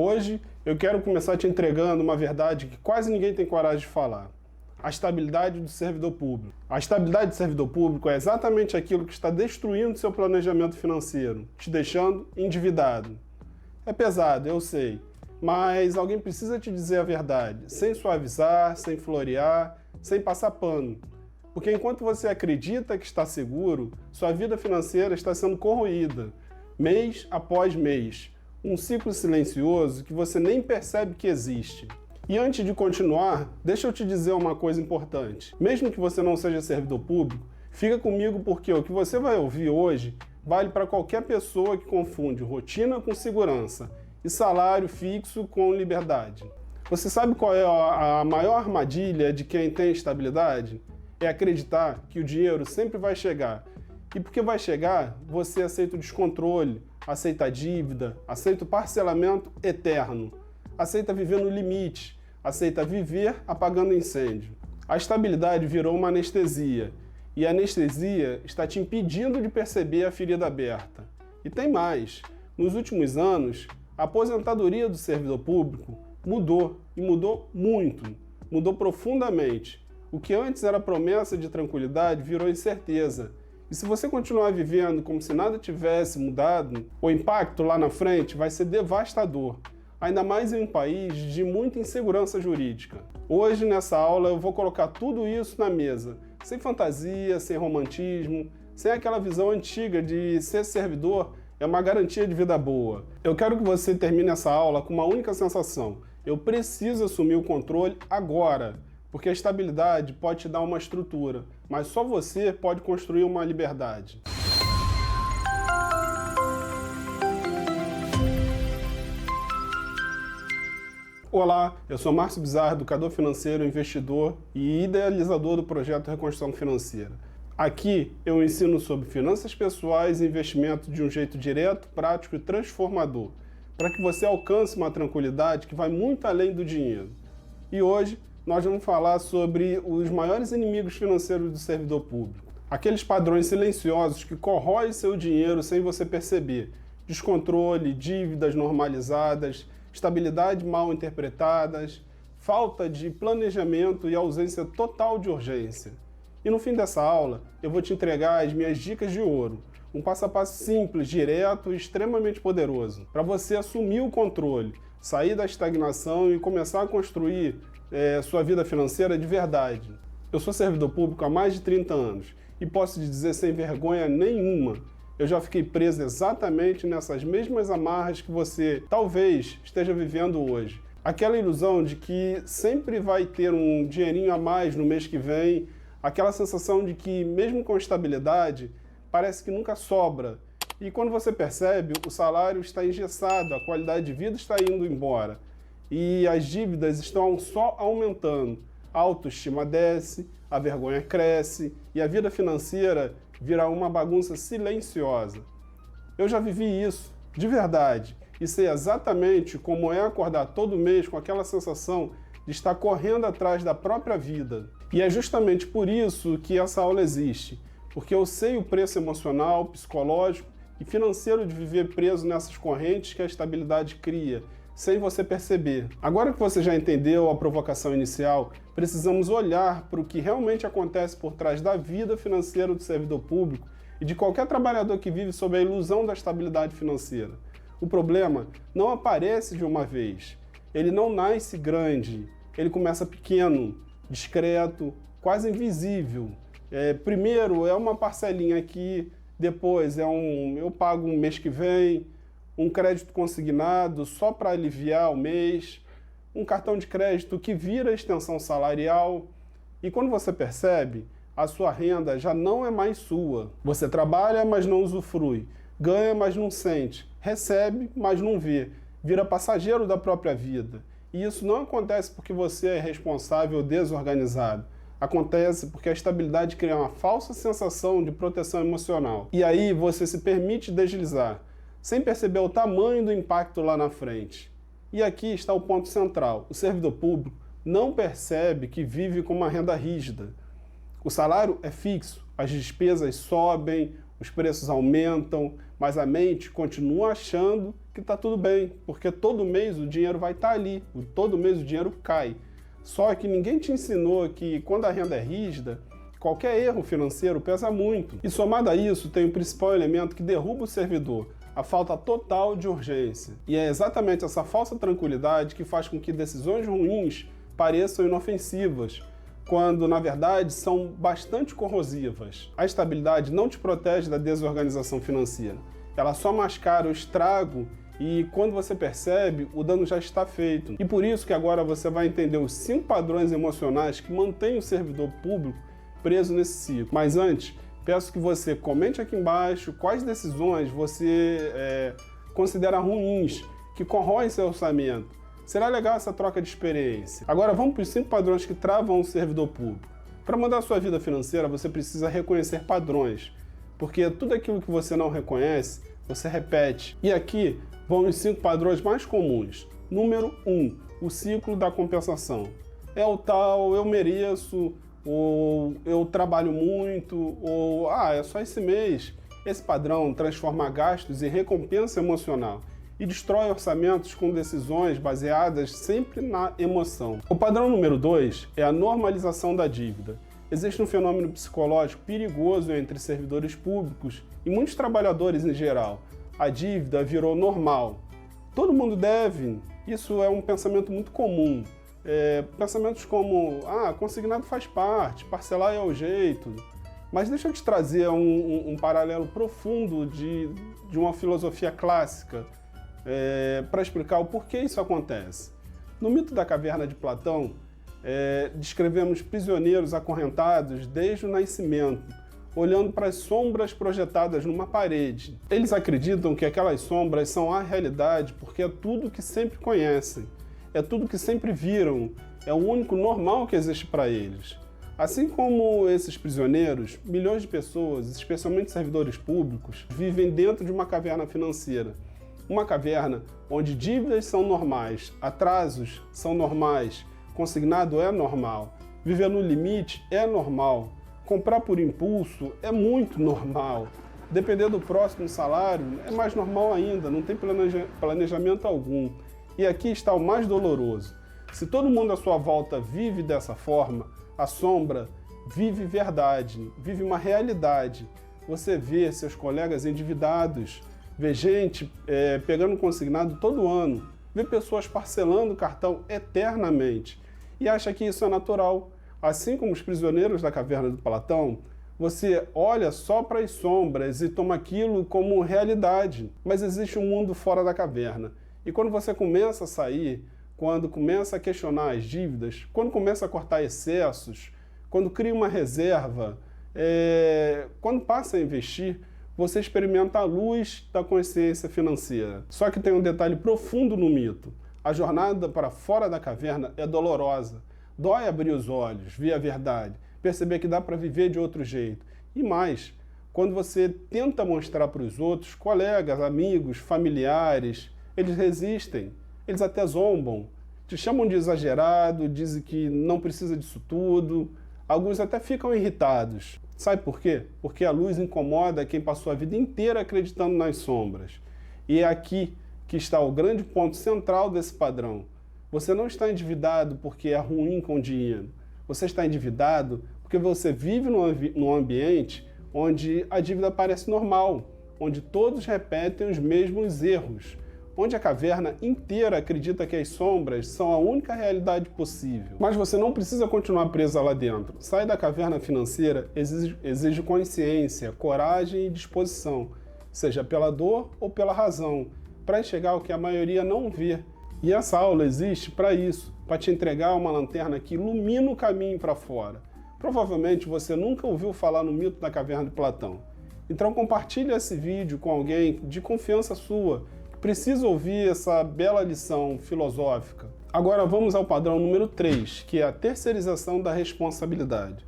Hoje eu quero começar te entregando uma verdade que quase ninguém tem coragem de falar. A estabilidade do servidor público. A estabilidade do servidor público é exatamente aquilo que está destruindo seu planejamento financeiro, te deixando endividado. É pesado, eu sei, mas alguém precisa te dizer a verdade, sem suavizar, sem florear, sem passar pano. Porque enquanto você acredita que está seguro, sua vida financeira está sendo corroída, mês após mês. Um ciclo silencioso que você nem percebe que existe. E antes de continuar, deixa eu te dizer uma coisa importante. Mesmo que você não seja servidor público, fica comigo porque o que você vai ouvir hoje vale para qualquer pessoa que confunde rotina com segurança e salário fixo com liberdade. Você sabe qual é a maior armadilha de quem tem estabilidade? É acreditar que o dinheiro sempre vai chegar. E porque vai chegar, você aceita o descontrole, aceita a dívida, aceita o parcelamento eterno, aceita viver no limite, aceita viver apagando incêndio. A estabilidade virou uma anestesia, e a anestesia está te impedindo de perceber a ferida aberta. E tem mais, nos últimos anos, a aposentadoria do servidor público mudou, e mudou muito, mudou profundamente. O que antes era promessa de tranquilidade virou incerteza. E se você continuar vivendo como se nada tivesse mudado, o impacto lá na frente vai ser devastador, ainda mais em um país de muita insegurança jurídica. Hoje, nessa aula, eu vou colocar tudo isso na mesa, sem fantasia, sem romantismo, sem aquela visão antiga de ser servidor é uma garantia de vida boa. Eu quero que você termine essa aula com uma única sensação: eu preciso assumir o controle agora. Porque a estabilidade pode te dar uma estrutura, mas só você pode construir uma liberdade. Olá, eu sou Márcio Bizarro, educador financeiro, investidor e idealizador do projeto Reconstrução Financeira. Aqui eu ensino sobre finanças pessoais e investimento de um jeito direto, prático e transformador, para que você alcance uma tranquilidade que vai muito além do dinheiro. E hoje nós vamos falar sobre os maiores inimigos financeiros do servidor público. Aqueles padrões silenciosos que corroem seu dinheiro sem você perceber. Descontrole, dívidas normalizadas, estabilidade mal interpretadas, falta de planejamento e ausência total de urgência. E no fim dessa aula, eu vou te entregar as minhas dicas de ouro. Um passo a passo simples, direto e extremamente poderoso, para você assumir o controle, sair da estagnação e começar a construir sua vida financeira de verdade. Eu sou servidor público há mais de 30 anos e posso te dizer sem vergonha nenhuma, eu já fiquei preso exatamente nessas mesmas amarras que você talvez esteja vivendo hoje. Aquela ilusão de que sempre vai ter um dinheirinho a mais no mês que vem, aquela sensação de que mesmo com estabilidade, parece que nunca sobra. E quando você percebe, o salário está engessado, a qualidade de vida está indo embora. E as dívidas estão só aumentando. A autoestima desce, a vergonha cresce e a vida financeira vira uma bagunça silenciosa. Eu já vivi isso, de verdade, e sei exatamente como é acordar todo mês com aquela sensação de estar correndo atrás da própria vida. E é justamente por isso que essa aula existe, porque eu sei o preço emocional, psicológico e financeiro de viver preso nessas correntes que a estabilidade cria, sem você perceber. Agora que você já entendeu a provocação inicial, precisamos olhar para o que realmente acontece por trás da vida financeira do servidor público e de qualquer trabalhador que vive sob a ilusão da estabilidade financeira. O problema não aparece de uma vez. Ele não nasce grande. Ele começa pequeno, discreto, quase invisível. Primeiro é uma parcelinha aqui, depois eu pago um mês que vem, um crédito consignado só para aliviar o mês, um cartão de crédito que vira extensão salarial. E quando você percebe, a sua renda já não é mais sua. Você trabalha, mas não usufrui. Ganha, mas não sente. Recebe, mas não vê. Vira passageiro da própria vida. E isso não acontece porque você é responsável ou desorganizado. Acontece porque a estabilidade cria uma falsa sensação de proteção emocional. E aí você se permite deslizar, sem perceber o tamanho do impacto lá na frente. E aqui está o ponto central. O servidor público não percebe que vive com uma renda rígida. O salário é fixo, as despesas sobem, os preços aumentam, mas a mente continua achando que está tudo bem, porque todo mês o dinheiro vai estar ali, todo mês o dinheiro cai. Só que ninguém te ensinou que quando a renda é rígida, qualquer erro financeiro pesa muito. E somado a isso, tem o principal elemento que derruba o servidor, a falta total de urgência. E é exatamente essa falsa tranquilidade que faz com que decisões ruins pareçam inofensivas, quando, na verdade, são bastante corrosivas. A estabilidade não te protege da desorganização financeira. Ela só mascara o estrago e, quando você percebe, o dano já está feito. E por isso que agora você vai entender os 5 padrões emocionais que mantêm o servidor público preso nesse ciclo. Mas antes, peço que você comente aqui embaixo quais decisões você considera ruins, que corroem seu orçamento. Será legal essa troca de experiência. Agora vamos para os 5 padrões que travam o servidor público. Para mudar a sua vida financeira, você precisa reconhecer padrões, porque tudo aquilo que você não reconhece, você repete. E aqui vão os 5 padrões mais comuns. Número 1, o ciclo da compensação. É o tal, eu mereço, ou eu trabalho muito, ou é só esse mês. Esse padrão transforma gastos em recompensa emocional e destrói orçamentos com decisões baseadas sempre na emoção. O padrão número 2 é a normalização da dívida. Existe um fenômeno psicológico perigoso entre servidores públicos e muitos trabalhadores em geral. A dívida virou normal. Todo mundo deve. Isso é um pensamento muito comum. Pensamentos como, consignado faz parte, parcelar é o jeito. Mas deixa eu te trazer um paralelo profundo de uma filosofia clássica para explicar o porquê isso acontece. No mito da caverna de Platão, descrevemos prisioneiros acorrentados desde o nascimento, olhando para as sombras projetadas numa parede. Eles acreditam que aquelas sombras são a realidade porque é tudo que sempre conhecem, é tudo que sempre viram, é o único normal que existe para eles. Assim como esses prisioneiros, milhões de pessoas, especialmente servidores públicos, vivem dentro de uma caverna financeira. Uma caverna onde dívidas são normais, atrasos são normais, consignado é normal, viver no limite é normal, comprar por impulso é muito normal, depender do próximo salário é mais normal ainda, não tem planejamento algum. E aqui está o mais doloroso. Se todo mundo à sua volta vive dessa forma, a sombra vive verdade, vive uma realidade. Você vê seus colegas endividados, vê gente pegando consignado todo ano, vê pessoas parcelando o cartão eternamente e acha que isso é natural. Assim como os prisioneiros da caverna do Platão, você olha só para as sombras e toma aquilo como realidade. Mas existe um mundo fora da caverna. E quando você começa a sair, quando começa a questionar as dívidas, quando começa a cortar excessos, quando cria uma reserva, quando passa a investir, você experimenta a luz da consciência financeira. Só que tem um detalhe profundo no mito. A jornada para fora da caverna é dolorosa. Dói abrir os olhos, ver a verdade, perceber que dá para viver de outro jeito. E mais, quando você tenta mostrar para os outros, colegas, amigos, familiares, eles resistem, eles até zombam, te chamam de exagerado, dizem que não precisa disso tudo, alguns até ficam irritados. Sabe por quê? Porque a luz incomoda quem passou a vida inteira acreditando nas sombras. E é aqui que está o grande ponto central desse padrão. Você não está endividado porque é ruim com dinheiro. Você está endividado porque você vive num ambiente onde a dívida parece normal, onde todos repetem os mesmos erros, onde a caverna inteira acredita que as sombras são a única realidade possível. Mas você não precisa continuar preso lá dentro. Sair da caverna financeira exige consciência, coragem e disposição, seja pela dor ou pela razão, para enxergar o que a maioria não vê. E essa aula existe para isso, para te entregar uma lanterna que ilumina o caminho para fora. Provavelmente você nunca ouviu falar no mito da caverna de Platão. Então compartilhe esse vídeo com alguém de confiança sua, precisa ouvir essa bela lição filosófica. Agora vamos ao padrão número 3, que é a terceirização da responsabilidade.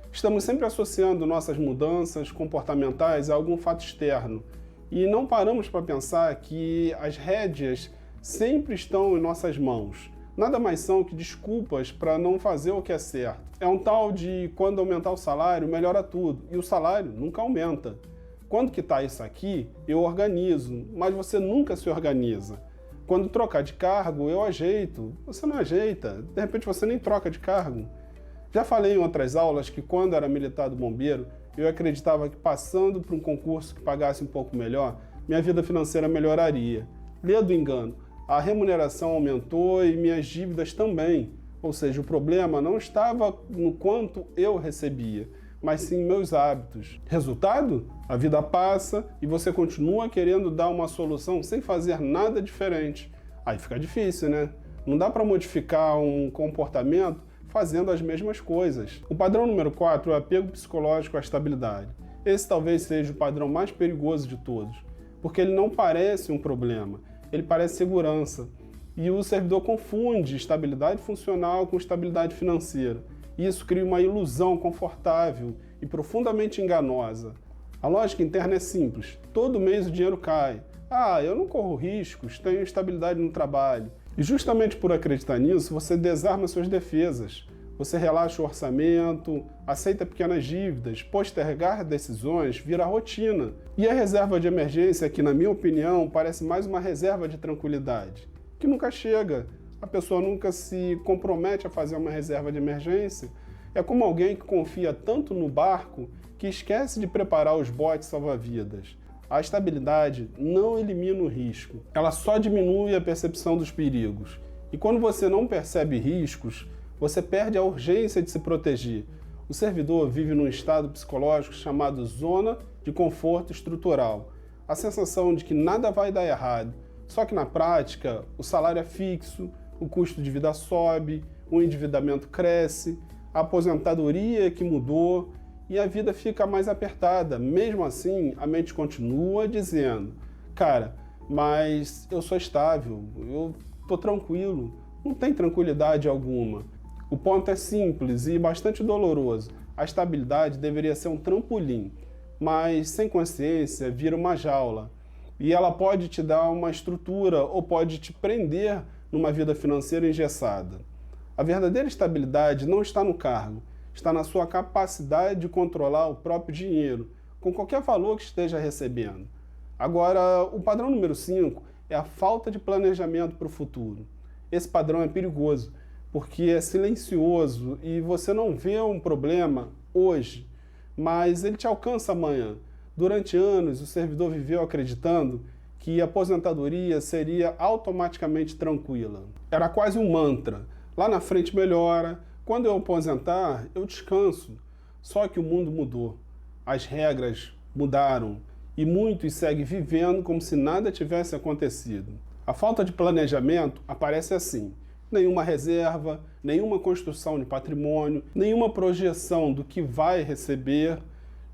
Estamos sempre associando nossas mudanças comportamentais a algum fato externo e não paramos para pensar que as rédeas sempre estão em nossas mãos. Nada mais são que desculpas para não fazer o que é certo. É um tal de quando aumentar o salário, melhora tudo, e o salário nunca aumenta. Quando quitar isso aqui, eu organizo, mas você nunca se organiza. Quando trocar de cargo, eu ajeito. Você não ajeita. De repente você nem troca de cargo. Já falei em outras aulas que quando era militar do bombeiro, eu acreditava que passando por um concurso que pagasse um pouco melhor, minha vida financeira melhoraria. Lê do engano, a remuneração aumentou e minhas dívidas também. Ou seja, o problema não estava no quanto eu recebia, mas sim meus hábitos. Resultado? A vida passa e você continua querendo dar uma solução sem fazer nada diferente. Aí fica difícil, né? Não dá para modificar um comportamento fazendo as mesmas coisas. O padrão número 4 é o apego psicológico à estabilidade. Esse talvez seja o padrão mais perigoso de todos, porque ele não parece um problema, ele parece segurança. E o servidor confunde estabilidade funcional com estabilidade financeira. E isso cria uma ilusão confortável e profundamente enganosa. A lógica interna é simples. Todo mês o dinheiro cai. Ah, eu não corro riscos, tenho estabilidade no trabalho. E justamente por acreditar nisso, você desarma suas defesas. Você relaxa o orçamento, aceita pequenas dívidas, postergar decisões vira rotina. E a reserva de emergência, que na minha opinião parece mais uma reserva de tranquilidade, que nunca chega. A pessoa nunca se compromete a fazer uma reserva de emergência. É como alguém que confia tanto no barco que esquece de preparar os botes salva-vidas. A estabilidade não elimina o risco, ela só diminui a percepção dos perigos. E quando você não percebe riscos, você perde a urgência de se proteger. O servidor vive num estado psicológico chamado zona de conforto estrutural. A sensação de que nada vai dar errado. Só que na prática, o salário é fixo, o custo de vida sobe, o endividamento cresce, a aposentadoria que mudou e a vida fica mais apertada. Mesmo assim, a mente continua dizendo: cara, mas eu sou estável, eu tô tranquilo. Não tem tranquilidade alguma. O ponto é simples e bastante doloroso. A estabilidade deveria ser um trampolim, mas sem consciência vira uma jaula. E ela pode te dar uma estrutura ou pode te prender numa vida financeira engessada. A verdadeira estabilidade não está no cargo, está na sua capacidade de controlar o próprio dinheiro, com qualquer valor que esteja recebendo. Agora, o padrão número 5 é a falta de planejamento para o futuro. Esse padrão é perigoso, porque é silencioso e você não vê um problema hoje, mas ele te alcança amanhã. Durante anos, o servidor viveu acreditando que a aposentadoria seria automaticamente tranquila. Era quase um mantra. Lá na frente melhora, quando eu aposentar, eu descanso. Só que o mundo mudou. As regras mudaram e muitos seguem vivendo como se nada tivesse acontecido. A falta de planejamento aparece assim: nenhuma reserva, nenhuma construção de patrimônio, nenhuma projeção do que vai receber,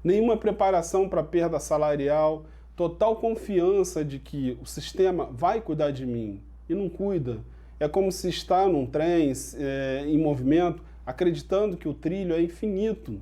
nenhuma preparação para perda salarial, total confiança de que o sistema vai cuidar de mim e não cuida. É como se está num trem em movimento, acreditando que o trilho é infinito,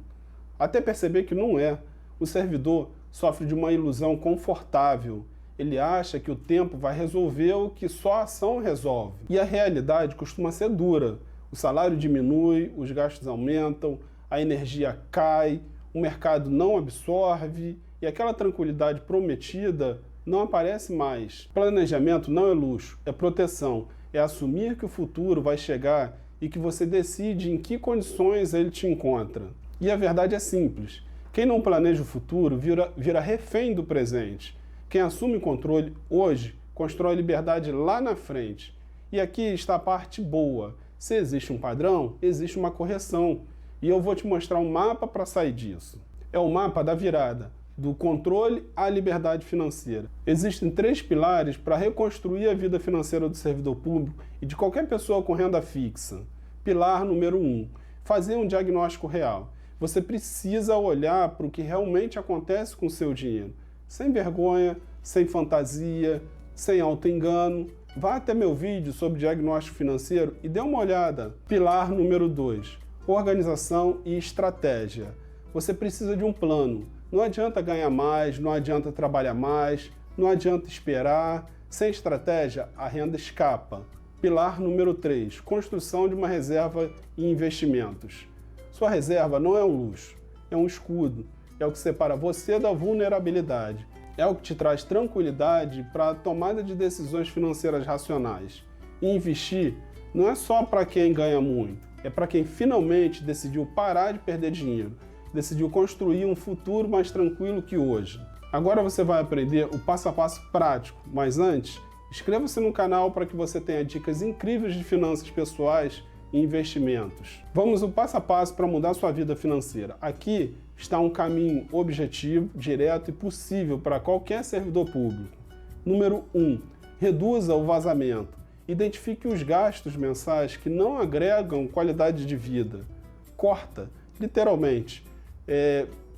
até perceber que não é. O servidor sofre de uma ilusão confortável. Ele acha que o tempo vai resolver o que só a ação resolve. E a realidade costuma ser dura. O salário diminui, os gastos aumentam, a energia cai, o mercado não absorve e aquela tranquilidade prometida não aparece mais. Planejamento não é luxo, é proteção. É assumir que o futuro vai chegar e que você decide em que condições ele te encontra. E a verdade é simples. Quem não planeja o futuro vira refém do presente. Quem assume o controle hoje, constrói liberdade lá na frente. E aqui está a parte boa. Se existe um padrão, existe uma correção. E eu vou te mostrar um mapa para sair disso. É o mapa da virada, do controle à liberdade financeira. Existem 3 pilares para reconstruir a vida financeira do servidor público e de qualquer pessoa com renda fixa. Pilar número 1, fazer um diagnóstico real. Você precisa olhar para o que realmente acontece com o seu dinheiro. Sem vergonha, sem fantasia, sem auto-engano. Vá até meu vídeo sobre diagnóstico financeiro e dê uma olhada. Pilar número 2, organização e estratégia. Você precisa de um plano. Não adianta ganhar mais, não adianta trabalhar mais, não adianta esperar. Sem estratégia, a renda escapa. Pilar número 3, construção de uma reserva e investimentos. Sua reserva não é um luxo, é um escudo. É o que separa você da vulnerabilidade. É o que te traz tranquilidade para a tomada de decisões financeiras racionais. E investir não é só para quem ganha muito, é para quem finalmente decidiu parar de perder dinheiro, decidiu construir um futuro mais tranquilo que hoje. Agora você vai aprender o passo a passo prático, mas antes, inscreva-se no canal para que você tenha dicas incríveis de finanças pessoais e investimentos. Vamos no passo a passo para mudar sua vida financeira. Aqui está um caminho objetivo, direto e possível para qualquer servidor público. Número 1. Reduza o vazamento. Identifique os gastos mensais que não agregam qualidade de vida. Corta, literalmente.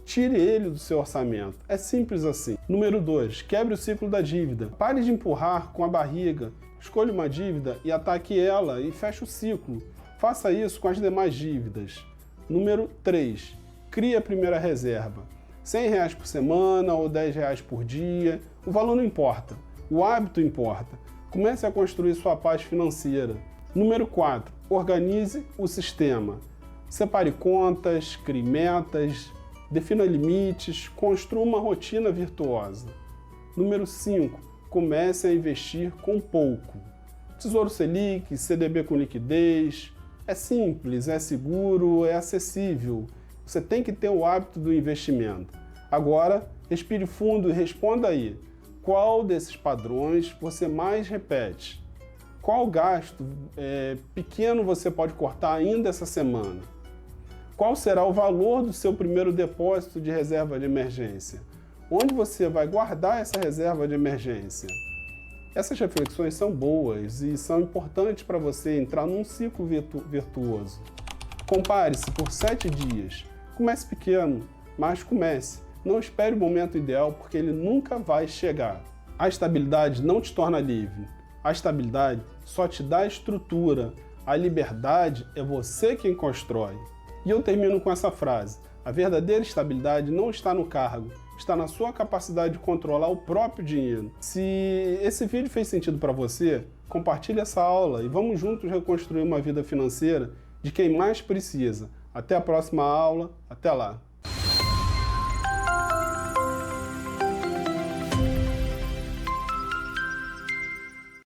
Tire ele do seu orçamento. É simples assim. Número 2. Quebre o ciclo da dívida. Pare de empurrar com a barriga. Escolha uma dívida e ataque ela e feche o ciclo. Faça isso com as demais dívidas. Número 3. Crie a primeira reserva. R$100 por semana ou R$10 por dia. O valor não importa. O hábito importa. Comece a construir sua paz financeira. Número 4. Organize o sistema. Separe contas, crie metas, defina limites, construa uma rotina virtuosa. Número 5. Comece a investir com pouco. Tesouro Selic, CDB com liquidez. É simples, é seguro, é acessível. Você tem que ter o hábito do investimento. Agora, respire fundo e responda aí. Qual desses padrões você mais repete? Qual gasto pequeno você pode cortar ainda essa semana? Qual será o valor do seu primeiro depósito de reserva de emergência? Onde você vai guardar essa reserva de emergência? Essas reflexões são boas e são importantes para você entrar num ciclo virtuoso. Compare-se por 7 dias. Comece pequeno, mas comece. Não espere o momento ideal, porque ele nunca vai chegar. A estabilidade não te torna livre. A estabilidade só te dá estrutura. A liberdade é você quem constrói. E eu termino com essa frase. A verdadeira estabilidade não está no cargo, está na sua capacidade de controlar o próprio dinheiro. Se esse vídeo fez sentido para você, compartilhe essa aula e vamos juntos reconstruir uma vida financeira de quem mais precisa. Até a próxima aula. Até lá!